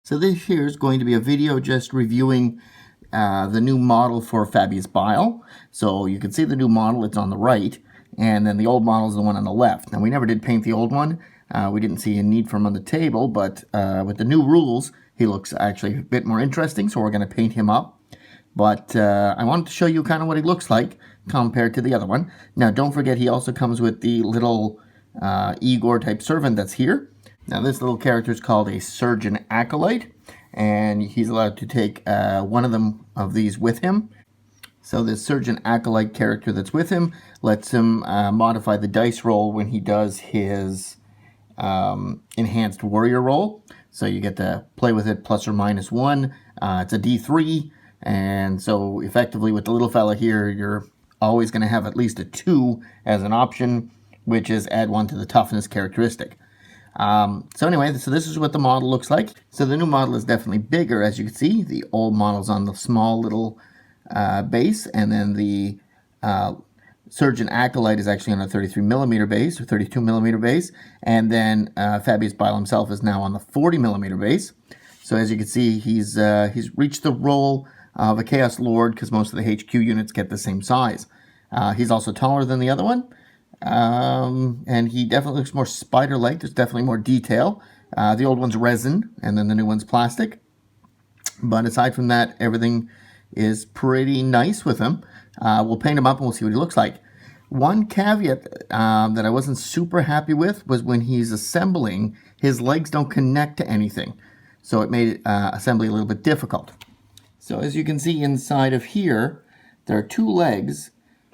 So this here is going to be a video just reviewing the new model for Fabius Bile. So you can see the new model, it's on the right, and then the old model is the one on the left. Now we never did paint the old one. We didn't see a need for him on the table, but with the new rules, he looks actually a bit more interesting, so we're going to paint him up. But I wanted to show you kind of what he looks like compared to the other one. Now don't forget he also comes with the little Igor type servant that's here. Now this little character is called a Surgeon Acolyte, and he's allowed to take one of them of these with him. So this Surgeon Acolyte character that's with him lets him modify the dice roll when he does his enhanced warrior roll. So you get to play with it plus or minus 1. It's a D3, and so effectively with the little fella here, you're always going to have at least a 2 as an option, which is add 1 to the toughness characteristic. So anyway, so this is what the model looks like. So the new model is definitely bigger, as you can see. The old model's on the small little base, and then the Surgeon Acolyte is actually on a 33mm base, or 32mm base, and then Fabius Bile himself is now on the 40mm base. So as you can see, he's reached the role of a Chaos Lord, because most of the HQ units get the same size. He's also taller than the other one. And he definitely looks more spider-like. There's definitely more detail. The old one's resin, and then the new one's plastic. But aside from that, everything is pretty nice with him. We'll paint him up and we'll see what he looks like. One caveat that I wasn't super happy with was when he's assembling, his legs don't connect to anything. So it made assembly a little bit difficult. So as you can see inside of here, there are 2 legs,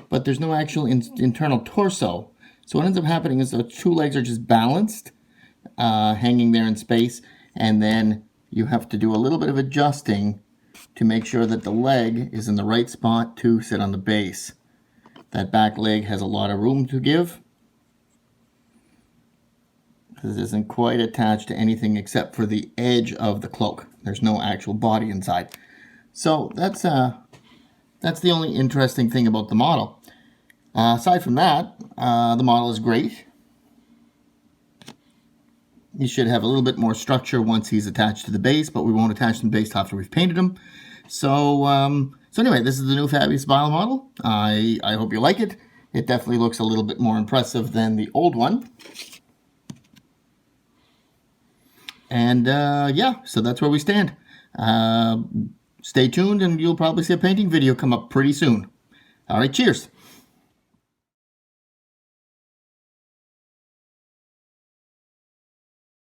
but there's no actual internal torso. So what ends up happening is the 2 legs are just balanced, hanging there in space, and then you have to do a little bit of adjusting to make sure that the leg is in the right spot to sit on the base. That back leg has a lot of room to give, because it isn't quite attached to anything except for the edge of the cloak. There's no actual body inside. So that's the only interesting thing about the model. Aside from that, the model is great. He should have a little bit more structure once he's attached to the base, but we won't attach the base after we've painted him. So anyway, this is the new Fabius Bile model. I hope you like it. It definitely looks a little bit more impressive than the old one. And yeah, so that's where we stand. Stay tuned and you'll probably see a painting video come up pretty soon. All right, cheers.